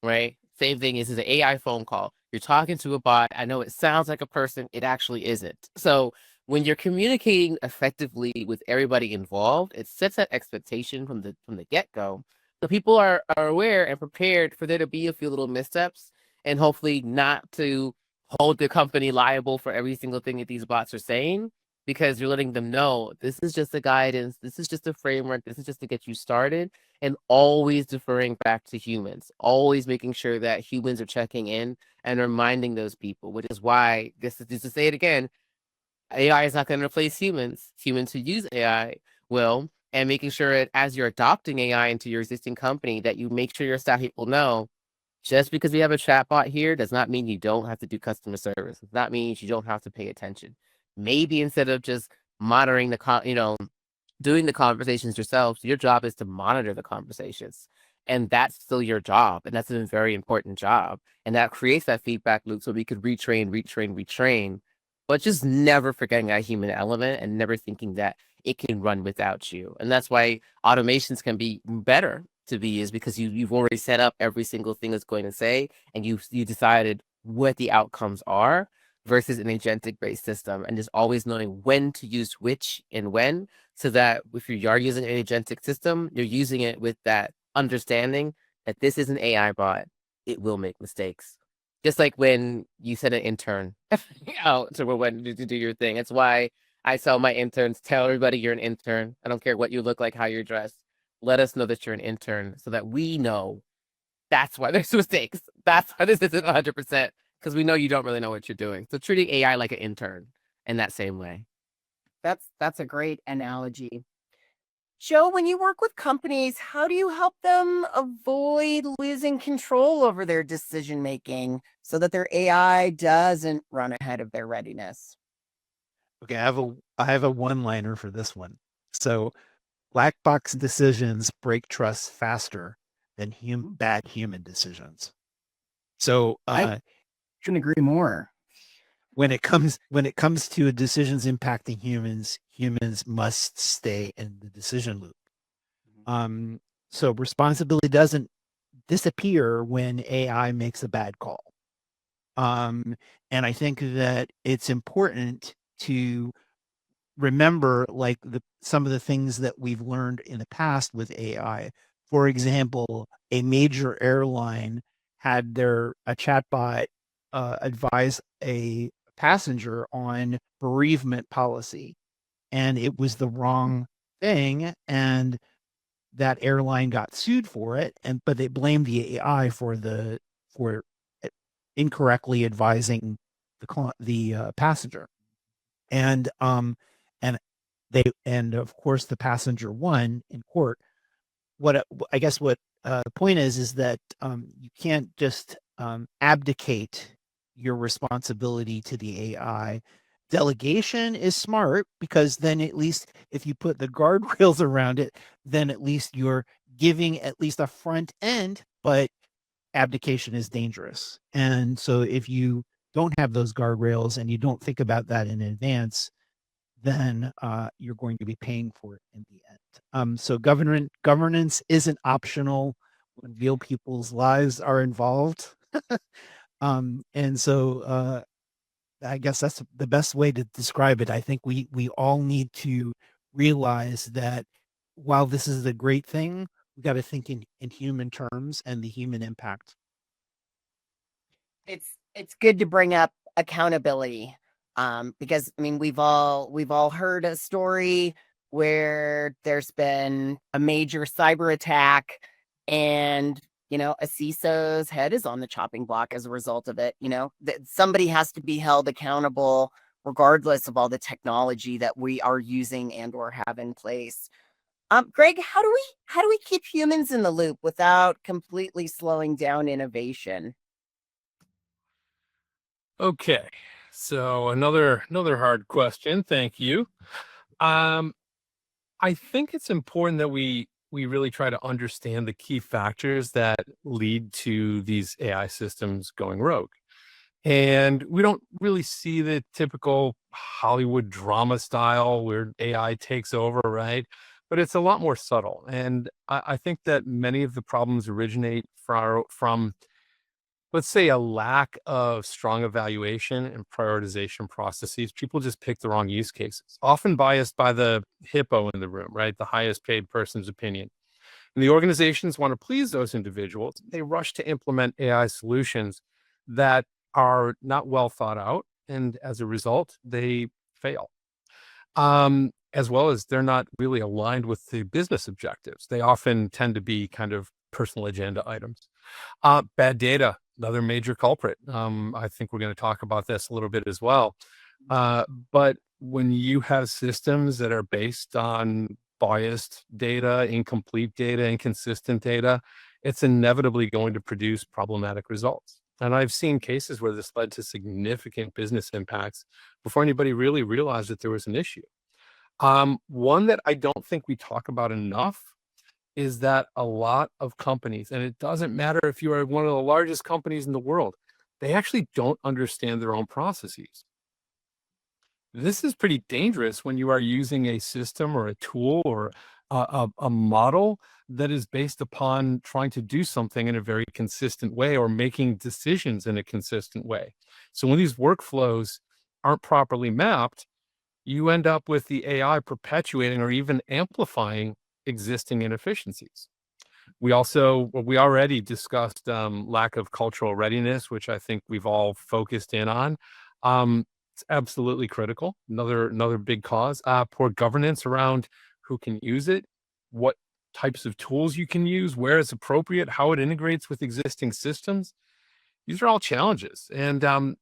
right? Same thing is an AI phone call. You're talking to a bot. I know it sounds like a person. It actually isn't. So when you're communicating effectively with everybody involved, it sets that expectation from the get-go. So people are aware and prepared for there to be a few little missteps, and hopefully not to hold the company liable for every single thing that these bots are saying, because you're letting them know this is just a guidance, this is just a framework, this is just to get you started, and always deferring back to humans, always making sure that humans are checking in and reminding those people, which is why, this is just to say it again, AI is not going to replace humans. Humans who use AI will, and making sure that as you're adopting AI into your existing company, that you make sure your staff people know just because we have a chatbot here does not mean you don't have to do customer service. Does not mean you don't have to pay attention. Maybe instead of just monitoring doing the conversations yourselves, your job is to monitor the conversations. And that's still your job. And that's a very important job. And that creates that feedback loop so we could retrain, but just never forgetting that human element and never thinking that it can run without you. And that's why automations can be better to be, is because you've already set up every single thing it's going to say, and you decided what the outcomes are, versus an agentic based system, and just always knowing when to use which and when, so that if you are using an agentic system, you're using it with that understanding that this is an AI bot. It will make mistakes. Just like when you send an intern out to when to do your thing. It's why I tell my interns, tell everybody you're an intern. I don't care what you look like, how you're dressed. Let us know that you're an intern so that we know that's why there's mistakes. That's why this isn't 100%, because we know you don't really know what you're doing. So treating AI like an intern in that same way. That's a great analogy. Joe, when you work with companies, how do you help them avoid losing control over their decision making so that their AI doesn't run ahead of their readiness? Okay, I have a one-liner for this one. So, black box decisions break trust faster than bad human decisions. So, I couldn't agree more. when it comes to decisions impacting humans must stay in the decision loop. So responsibility doesn't disappear when AI makes a bad call. And I think that it's important to remember, like, some of the things that we've learned in the past with AI. For example, a major airline had a chatbot advise a passenger on bereavement policy, and it was the wrong thing, and that airline got sued for it, but they blamed the AI for incorrectly advising the passenger, and of course the passenger won in court. What the point is that you can't just abdicate your responsibility to the AI. Delegation is smart, because then at least if you put the guardrails around it, then at least you're giving at least a front end, but abdication is dangerous. And so if you don't have those guardrails and you don't think about that in advance, then you're going to be paying for it in the end. So governance isn't optional when real people's lives are involved. And so I guess that's the best way to describe it. I think we all need to realize that while this is a great thing, we got to think in human terms and the human impact. It's good to bring up accountability, because I mean we've all heard a story where there's been a major cyber attack, and a CISO's head is on the chopping block as a result of it. That somebody has to be held accountable regardless of all the technology that we are using and or have in place. Greg, how do we keep humans in the loop without completely slowing down innovation? Okay, so another hard question. Thank you. I think it's important that we really try to understand the key factors that lead to these AI systems going rogue. And we don't really see the typical Hollywood drama style where AI takes over, right? But it's a lot more subtle. And I think that many of the problems originate from, let's say, a lack of strong evaluation and prioritization processes. People just pick the wrong use cases, often biased by the hippo in the room, right? The highest paid person's opinion. And the organizations want to please those individuals. They rush to implement AI solutions that are not well thought out. And as a result, they fail. as well as they're not really aligned with the business objectives. They often tend to be kind of personal agenda items. Bad data, another major culprit. I think we're going to talk about this a little bit as well. But when you have systems that are based on biased data, incomplete data, inconsistent data, it's inevitably going to produce problematic results. And I've seen cases where this led to significant business impacts before anybody really realized that there was an issue. One that I don't think we talk about enough is that a lot of companies, and it doesn't matter if you are one of the largest companies in the world, they actually don't understand their own processes. This is pretty dangerous when you are using a system or a tool or a model that is based upon trying to do something in a very consistent way or making decisions in a consistent way. So when these workflows aren't properly mapped, you end up with the AI perpetuating or even amplifying existing inefficiencies. We already discussed lack of cultural readiness, which I think we've all focused in on. It's absolutely critical. Another big cause. Poor governance around who can use it, what types of tools you can use, where it's appropriate, how it integrates with existing systems. These are all challenges. And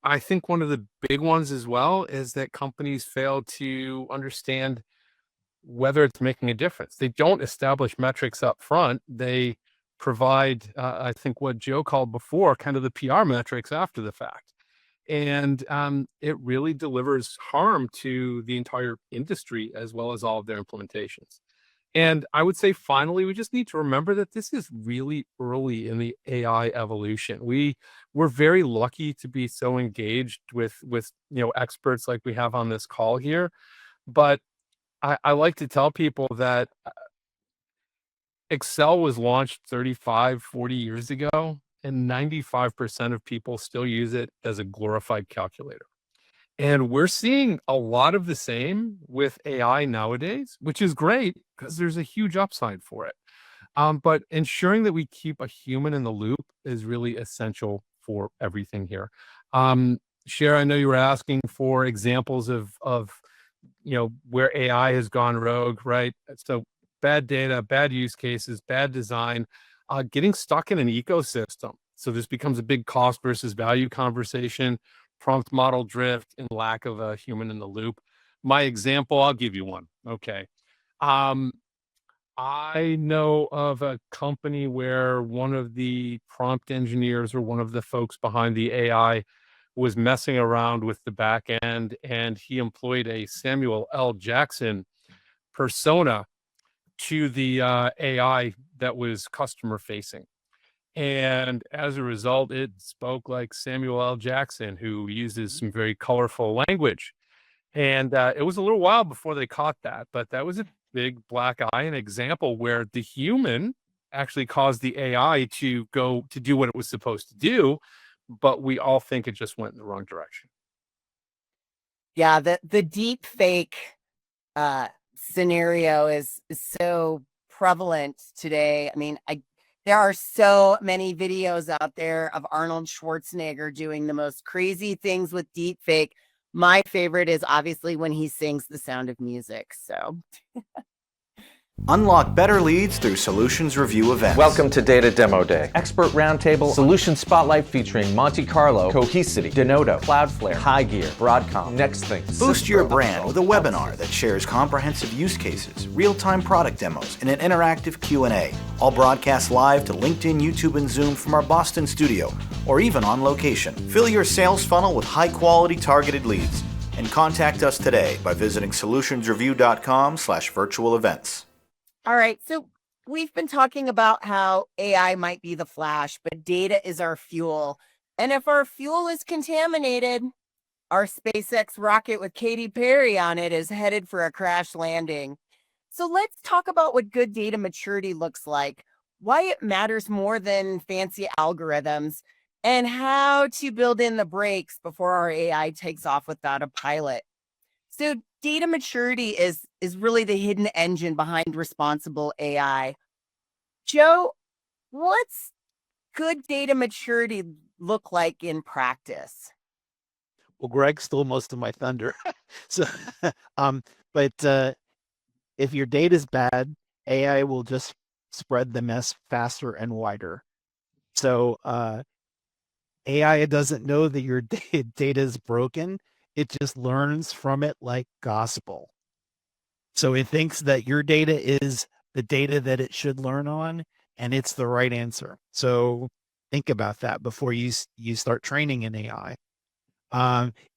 I think one of the big ones as well is that companies fail to understand whether it's making a difference. They don't establish metrics up front. They provide, I think what Joe called before, kind of the PR metrics after the fact. And it really delivers harm to the entire industry as well as all of their implementations. And I would say, finally, we just need to remember that this is really early in the AI evolution. We're very lucky to be so engaged with experts like we have on this call here. But I like to tell people that Excel was launched 35, 40 years ago, and 95% of people still use it as a glorified calculator. And we're seeing a lot of the same with AI nowadays, which is great because there's a huge upside for it. But ensuring that we keep a human in the loop is really essential for everything here. Cher, I know you were asking for examples of where AI has gone rogue, right? So bad data, bad use cases, bad design, getting stuck in an ecosystem. So this becomes a big cost versus value conversation, prompt model drift, and lack of a human in the loop. My example, I'll give you one. Okay. I know of a company where one of the prompt engineers or one of the folks behind the AI was messing around with the back end, and he employed a Samuel L. Jackson persona to the AI that was customer facing. And as a result, it spoke like Samuel L. Jackson, who uses some very colorful language. And it was a little while before they caught that, but that was a big black eye, an example where the human actually caused the AI to go to do what it was supposed to do, but we all think it just went in the wrong direction. Yeah, the deep fake scenario is so prevalent today. I mean, there are so many videos out there of Arnold Schwarzenegger doing the most crazy things with deep fake. My favorite is obviously when he sings The Sound of Music. So Unlock better leads through Solutions Review events. Welcome to Data Demo Day. Expert Roundtable, Solution Spotlight featuring Monte Carlo, Cohesity, Denodo, Cloudflare, High Gear, Broadcom, Next Thing. Boost your brand with a webinar that shares comprehensive use cases, real-time product demos, and an interactive Q&A. All broadcast live to LinkedIn, YouTube, and Zoom from our Boston studio, or even on location. Fill your sales funnel with high-quality targeted leads. And contact us today by visiting solutionsreview.com/virtual events. all right, so we've been talking about how AI might be the flash, but data is our fuel. And if our fuel is contaminated, our SpaceX rocket with Katy Perry on it is headed for a crash landing. So let's talk about what good data maturity looks like, why it matters more than fancy algorithms, and how to build in the brakes before our AI takes off without a pilot. So data maturity is really the hidden engine behind responsible AI. Joe, what's good data maturity look like in practice? Well, Greg stole most of my thunder. So, but if your data is bad, AI will just spread the mess faster and wider. So AI doesn't know that your data is broken. It just learns from it like gospel. So it thinks that your data is the data that it should learn on, and it's the right answer. So think about that before you start training an AI.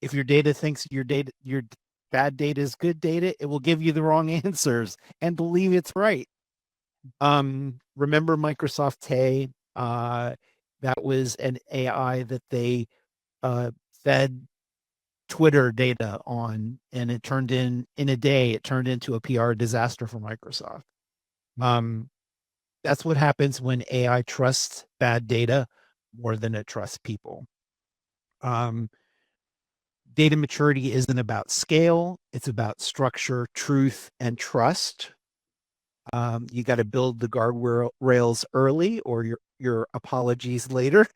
If your data thinks your bad data is good data, it will give you the wrong answers and believe it's right. Remember Microsoft Tay? That was an AI that they fed Twitter data on, and it turned in a day, it turned into a PR disaster for Microsoft. That's what happens when AI trusts bad data more than it trusts people. Data maturity isn't about scale. It's about structure, truth, and trust. You got to build the guardrails early, or your apologies later.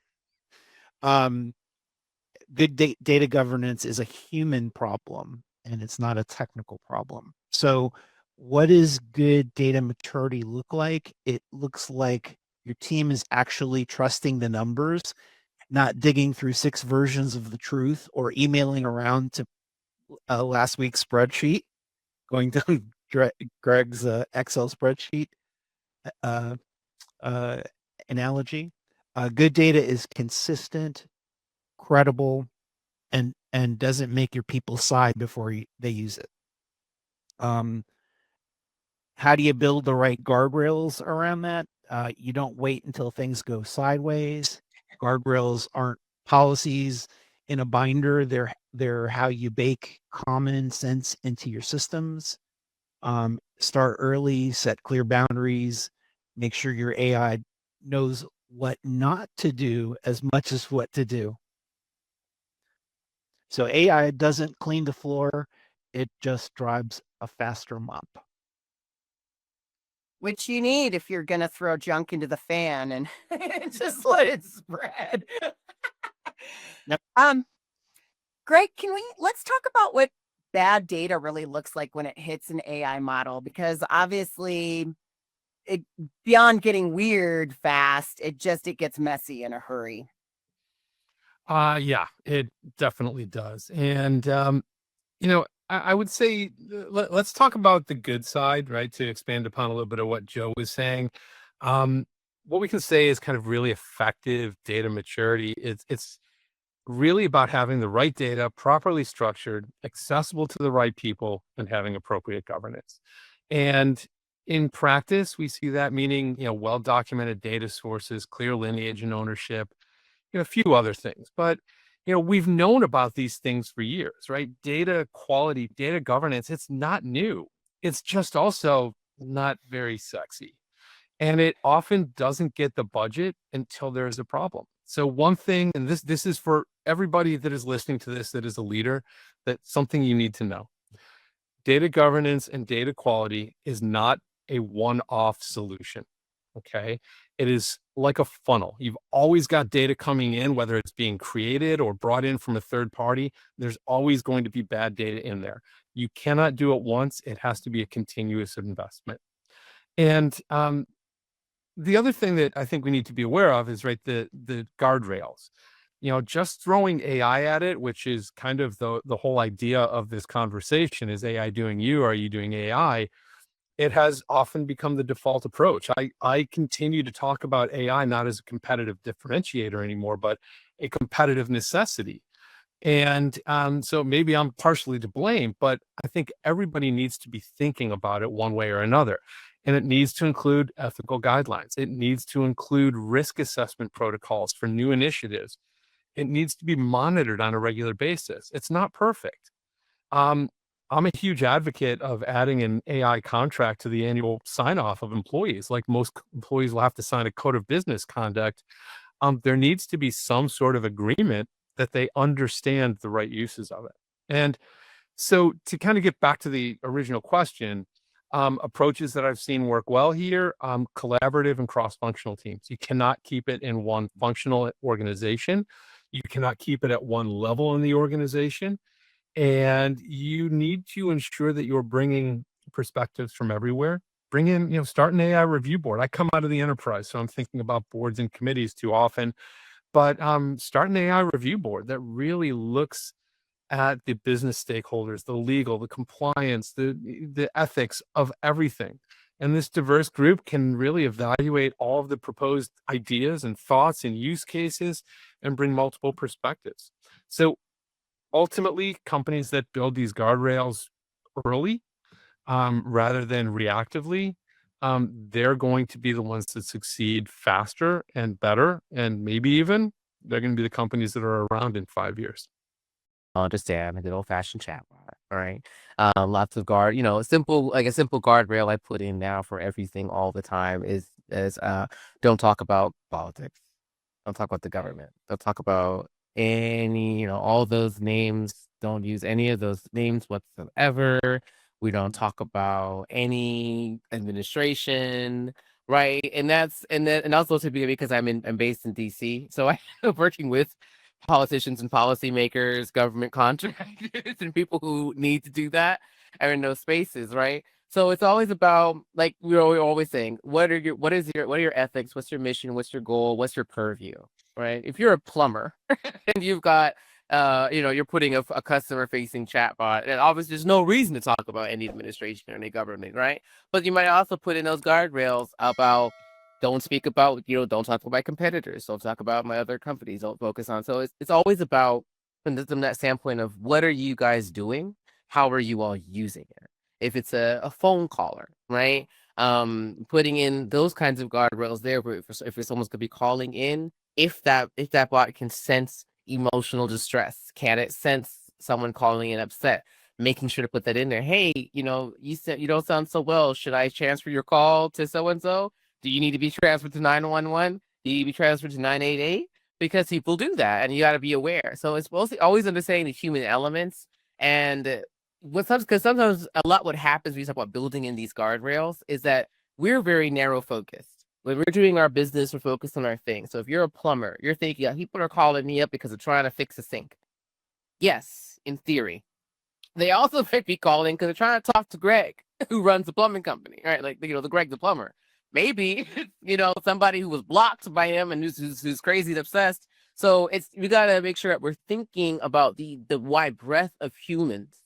Good data governance is a human problem, and it's not a technical problem. So what does good data maturity look like? It looks like your team is actually trusting the numbers, not digging through 6 versions of the truth or emailing around to last week's spreadsheet, going to Greg's Excel spreadsheet analogy. Good data is consistent, credible, and doesn't make your people sigh before they use it. How do you build the right guardrails around that? You don't wait until things go sideways. Guardrails aren't policies in a binder. They're how you bake common sense into your systems. Start early, set clear boundaries, make sure your AI knows what not to do as much as what to do. So AI doesn't clean the floor, it just drives a faster mop. Which you need if you're going to throw junk into the fan and just let it spread. Yep. Greg, let's talk about what bad data really looks like when it hits an AI model, because obviously beyond getting weird fast, it gets messy in a hurry. Yeah, it definitely does. And, I would say let's talk about the good side, right? To expand upon a little bit of what Joe was saying. What we can say is kind of really effective data maturity. It's really about having the right data, properly structured, accessible to the right people, and having appropriate governance. And in practice, we see that meaning, well-documented data sources, clear lineage and ownership, a few other things. But, we've known about these things for years, right? Data quality, data governance, it's not new. It's just also not very sexy. And it often doesn't get the budget until there's a problem. So one thing, and this is for everybody that is listening to this, that is a leader, that's something you need to know. Data governance and data quality is not a one-off solution. Okay. It is like a funnel. You've always got data coming in, whether it's being created or brought in from a third party. There's always going to be bad data in there. You cannot do it once. It has to be a continuous investment. And the other thing that I think we need to be aware of is, right, the guardrails. Just throwing AI at it, which is kind of the whole idea of this conversation, is AI doing you, or are you doing AI? It has often become the default approach. I continue to talk about AI not as a competitive differentiator anymore, but a competitive necessity. And so maybe I'm partially to blame, but I think everybody needs to be thinking about it one way or another. And it needs to include ethical guidelines. It needs to include risk assessment protocols for new initiatives. It needs to be monitored on a regular basis. It's not perfect. I'm a huge advocate of adding an AI contract to the annual sign-off of employees. Like most employees will have to sign a code of business conduct. There needs to be some sort of agreement that they understand the right uses of it. And so to kind of get back to the original question, approaches that I've seen work well here, collaborative and cross-functional teams. You cannot keep it in one functional organization. You cannot keep it at one level in the organization. And you need to ensure that you're bringing perspectives from everywhere. Bring in, start an AI review board. I come out of the enterprise, so I'm thinking about boards and committees too often. But start an AI review board that really looks at the business stakeholders, the legal, the compliance, the ethics of everything. And this diverse group can really evaluate all of the proposed ideas and thoughts and use cases and bring multiple perspectives. So ultimately, companies that build these guardrails early rather than reactively, they're going to be the ones that succeed faster and better. And maybe even they're going to be the companies that are around in 5 years. Understand a good old fashioned chat bot. All right. Lots of a simple guardrail I put in now for everything all the time is don't talk about politics. Don't talk about the government. Don't talk about all those names. Don't use any of those names whatsoever. We don't talk about any administration, right? And also to be because I'm based in DC, so I'm working with politicians and policymakers, government contractors, and people who need to do that are in those spaces, right? So it's always about, like we're always saying, what are your ethics? What's your mission? What's your goal? What's your purview, right? If you're a plumber and you've got, you're putting a customer-facing chatbot, and obviously there's no reason to talk about any administration or any government, right? But you might also put in those guardrails about don't speak about, don't talk about my competitors. Don't talk about my other companies. Don't focus on. So it's always about from that standpoint of what are you guys doing? How are you all using it? If it's a phone caller, right? Putting in those kinds of guardrails there, where if someone's gonna be calling in, if that bot can sense emotional distress, can it sense someone calling in upset? Making sure to put that in there. Hey, you said you don't sound so well. Should I transfer your call to so and so? Do you need to be transferred to 911? Do you need to be transferred to 988? Because people do that, and you got to be aware. So it's mostly always understanding the human elements. And because sometimes a lot what happens when you talk about building in these guardrails is that we're very narrow focused. When we're doing our business, we're focused on our thing. So if you're a plumber, you're thinking, yeah, people are calling me up because they're trying to fix a sink. Yes, in theory. They also might be calling because they're trying to talk to Greg, who runs the plumbing company, right? Like, the Greg the plumber. Maybe, somebody who was blocked by him and who's crazy and obsessed. So we got to make sure that we're thinking about the wide breadth of humans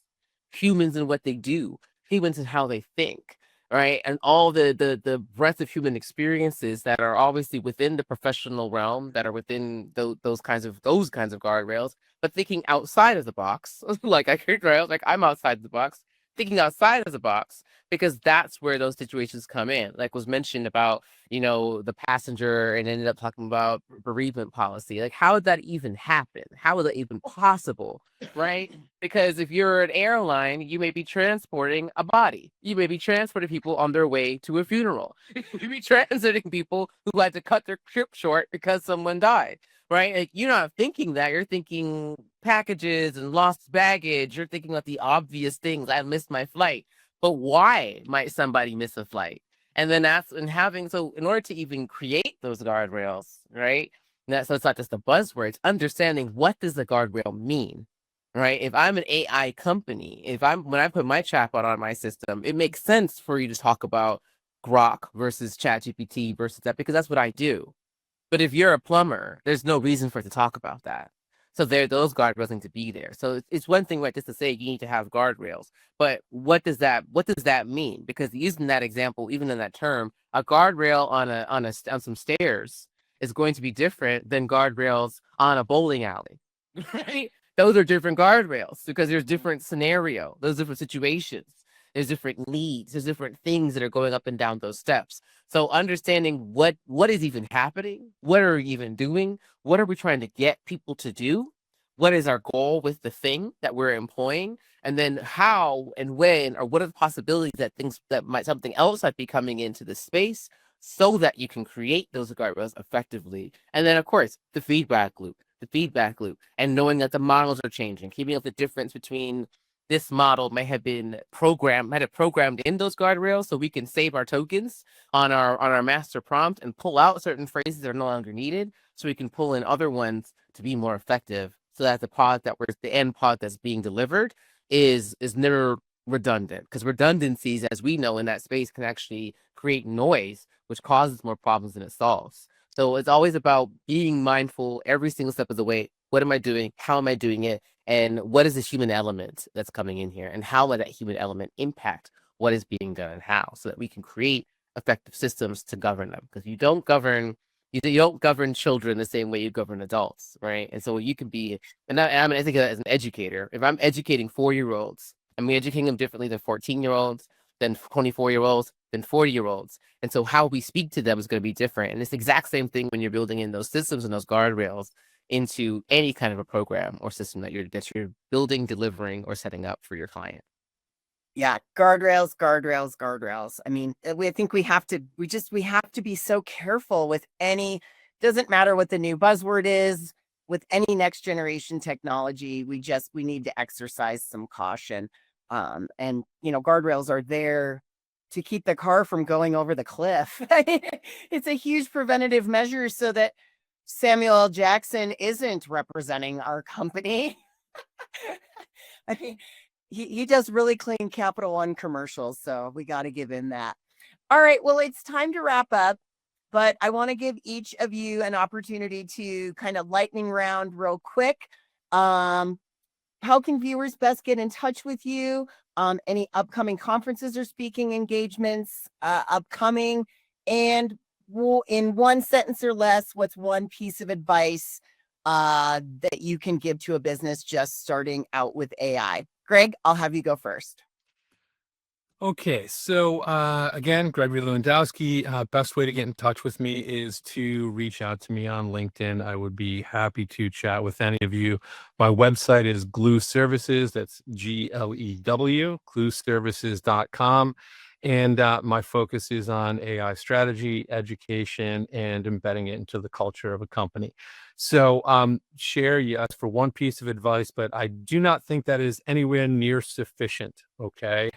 and what they do, humans and how they think, right? And all the breadth of human experiences that are obviously within the professional realm, that are within those kinds of guardrails, but thinking outside of the box, like I'm outside the box, thinking outside of the box, because that's where those situations come in. Like was mentioned about, the passenger and ended up talking about bereavement policy. Like, how would that even happen? How is that even possible? Right? Because if you're an airline, you may be transporting a body. You may be transporting people on their way to a funeral. You may be transporting people who had to cut their trip short because someone died. Right? Like, you're not thinking that. You're thinking packages and lost baggage. You're thinking about the obvious things. I missed my flight. But why might somebody miss a flight? And then in order to even create those guardrails, right? So it's not just the buzzwords, understanding what does the guardrail mean, right? If I'm an AI company, when I put my chatbot on my system, it makes sense for you to talk about Grok versus ChatGPT versus that, because that's what I do. But if you're a plumber, there's no reason for it to talk about that. So those guardrails need to be there. So it's one thing, right, just to say you need to have guardrails, but what does that mean? Because using that example, even in that term, a guardrail on some stairs is going to be different than guardrails on a bowling alley, right? Those are different guardrails because there's different scenario, those different situations. There's different needs. There's different things that are going up and down those steps. So understanding what is even happening, what are we even doing, what are we trying to get people to do, what is our goal with the thing that we're employing, and then how and when, or what are the possibilities that something else might be coming into the space, so that you can create those guardrails effectively. And then, of course, the feedback loop, and knowing that the models are changing, keeping up the difference between this model may have programmed in those guardrails, so we can save our tokens on our master prompt and pull out certain phrases that are no longer needed, so we can pull in other ones to be more effective, so that the end product that's being delivered is never redundant, because redundancies, as we know in that space, can actually create noise, which causes more problems than it solves. So it's always about being mindful every single step of the way. What am I doing? How am I doing it? And what is the human element that's coming in here? And how will that human element impact what is being done and how, so that we can create effective systems to govern them? Because you don't govern children the same way you govern adults, right? And so you can be, I think as an educator, if I'm educating 4-year-olds, I'm educating them differently than 14-year-olds, than 24-year-olds, than 40-year-olds. And so how we speak to them is going to be different. And it's the exact same thing when you're building in those systems and those guardrails into any kind of a program or system that you're building, delivering, or setting up for your client. Yeah, guardrails. I mean, I think we have to be so careful with doesn't matter what the new buzzword is, with any next generation technology. We need to exercise some caution. And guardrails are there to keep the car from going over the cliff. It's a huge preventative measure so that Samuel L. Jackson isn't representing our company. I mean, he does really clean Capital One commercials, so we got to give him that. All right, well, it's time to wrap up, but I want to give each of you an opportunity to kind of lightning round real quick. How can viewers best get in touch with you? Any upcoming conferences or speaking engagements upcoming? And in one sentence or less, what's one piece of advice that you can give to a business just starting out with AI? Greg, I'll have you go first. Okay, so again, Gregory Lewandowski. Best way to get in touch with me is to reach out to me on LinkedIn. I would be happy to chat with any of you. My website is Glue Services. That's GLEW, glueservices.com. And my focus is on AI strategy, education, and embedding it into the culture of a company. So, Cher, you asked for one piece of advice, but I do not think that is anywhere near sufficient. Okay.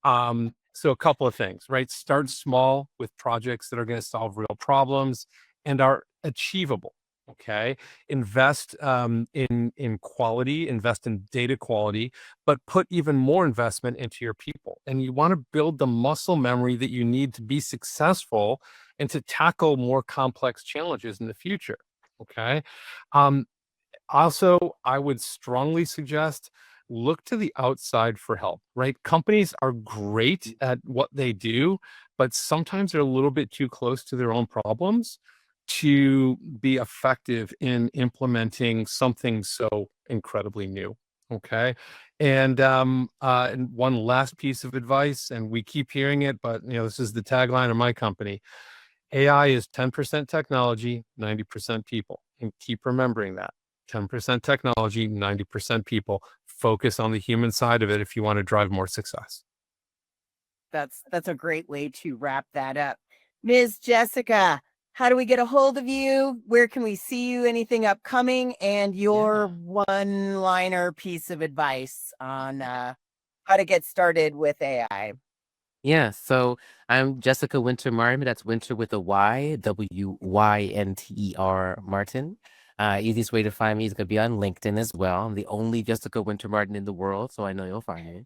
So a couple of things, right? Start small with projects that are going to solve real problems and are achievable. Okay. Invest in quality, invest in data quality, but put even more investment into your people. And you want to build the muscle memory that you need to be successful and to tackle more complex challenges in the future. Okay. Also, I would strongly suggest look to the outside for help, right? Companies are great at what they do, but sometimes they're a little bit too close to their own problems to be effective in implementing something so incredibly new. Okay. And one last piece of advice, and we keep hearing it, but this is the tagline of my company. AI is 10% technology, 90% people. And keep remembering that. 10% technology, 90% people. Focus on the human side of it if you want to drive more success. That's a great way to wrap that up. Ms. Jessica, how do we get a hold of you? Where can we see you? Anything upcoming? And your one-liner piece of advice on how to get started with AI. Yeah, so I'm Jessica Winter Martin. That's Winter with a Y, WYNTER Martin. Easiest way to find me is going to be on LinkedIn as well. I'm the only Jessica Winter Martin in the world, so I know you'll find me.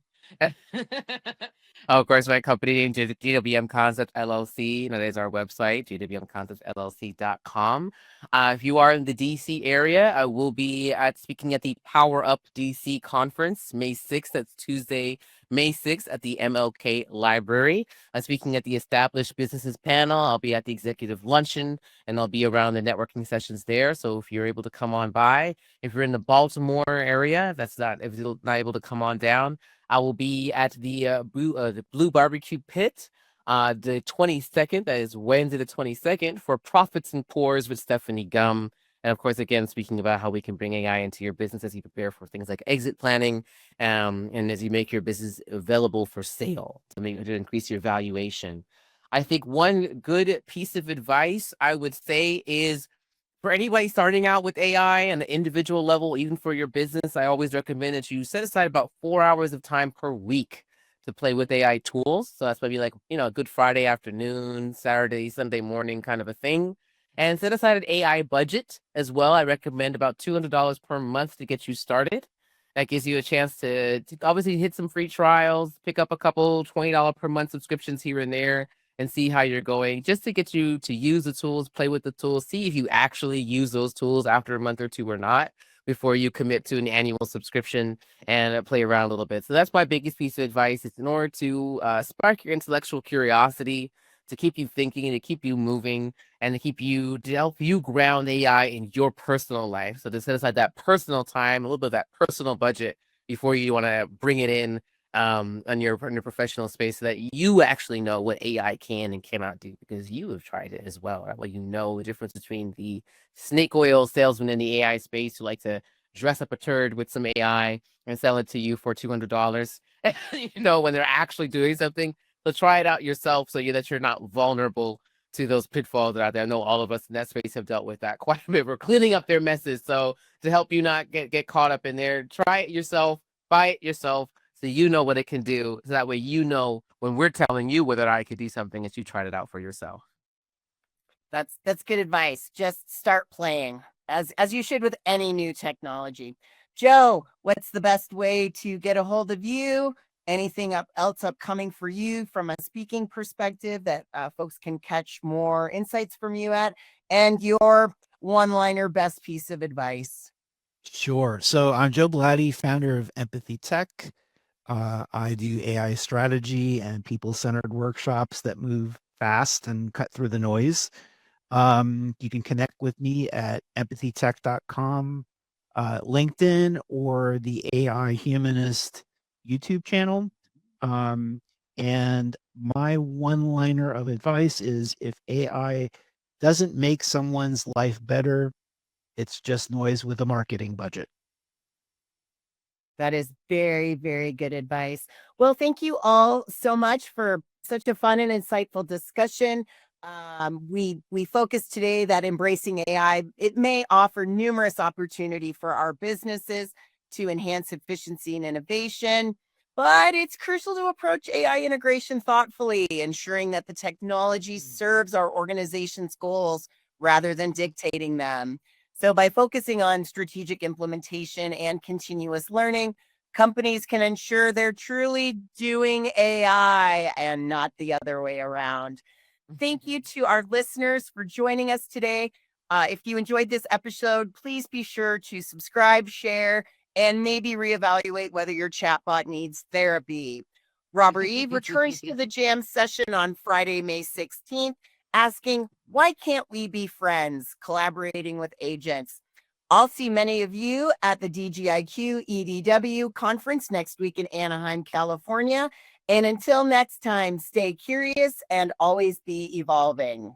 Of course, my company name, JWM Concept LLC. There's our website, jwmconceptllc.com. If you are in the DC area, I will be speaking at the Power Up DC conference, May 6th. That's Tuesday, May 6th at the MLK Library. I'm speaking at the Established Businesses panel. I'll be at the Executive Luncheon, and I'll be around the networking sessions there. So if you're able to come on by, if you're in the Baltimore area, if you're not able to come on down, I will be at the Blue Barbecue Pit the 22nd. That is Wednesday the 22nd for Profits and Pours with Stephanie Gum. And of course, again, speaking about how we can bring AI into your business as you prepare for things like exit planning, and as you make your business available for sale to increase your valuation. I think one good piece of advice I would say is, for anybody starting out with AI on the individual level, even for your business, I always recommend that you set aside about 4 hours of time per week to play with AI tools. So that's maybe like, a good Friday afternoon, Saturday, Sunday morning kind of a thing. And set aside an AI budget as well. I recommend about $200 per month to get you started. That gives you a chance to obviously hit some free trials, pick up a couple $20 per month subscriptions here and there, and see how you're going, just to get you to use the tools, play with the tools, see if you actually use those tools after a month or two or not, before you commit to an annual subscription and play around a little bit. So that's my biggest piece of advice. Is in order to spark your intellectual curiosity, to keep you thinking, to keep you moving, and to help you ground AI in your personal life. So to set aside that personal time, a little bit of that personal budget before you want to bring it in on your professional space, so that you actually know what AI can and cannot do, because you have tried it as well. Right? Well, you know the difference between the snake oil salesman in the AI space who like to dress up a turd with some AI and sell it to you for $200, when they're actually doing something. So try it out yourself, so that you're not vulnerable to those pitfalls that are out there. I know all of us in that space have dealt with that quite a bit. We're cleaning up their messes. So to help you not get caught up in there, try it yourself, buy it yourself, so you know what it can do. So that way when we're telling you whether I could do something, that you tried it out for yourself. That's good advice. Just start playing, as you should with any new technology. Joe, what's the best way to get a hold of you? Anything else upcoming for you from a speaking perspective that folks can catch more insights from you at? And your one-liner best piece of advice. Sure. So I'm Joe Blatty, founder of Empathy Tech. I do AI strategy and people-centered workshops that move fast and cut through the noise. You can connect with me at empathytech.com, LinkedIn, or the AI Humanist YouTube channel. And my one-liner of advice is, if AI doesn't make someone's life better, it's just noise with a marketing budget. That is very, very good advice. Well, thank you all so much for such a fun and insightful discussion. We focused today that embracing AI, it may offer numerous opportunity for our businesses to enhance efficiency and innovation, but it's crucial to approach AI integration thoughtfully, ensuring that the technology serves our organization's goals rather than dictating them. So by focusing on strategic implementation and continuous learning, companies can ensure they're truly doing AI and not the other way around. Thank you to our listeners for joining us today. If you enjoyed this episode, please be sure to subscribe, share, and maybe reevaluate whether your chatbot needs therapy. Robert Eve returns to the jam session on Friday, May 16th, asking, why can't we be friends, collaborating with agents? I'll see many of you at the DGIQ EDW conference next week in Anaheim, California. And until next time, stay curious and always be evolving.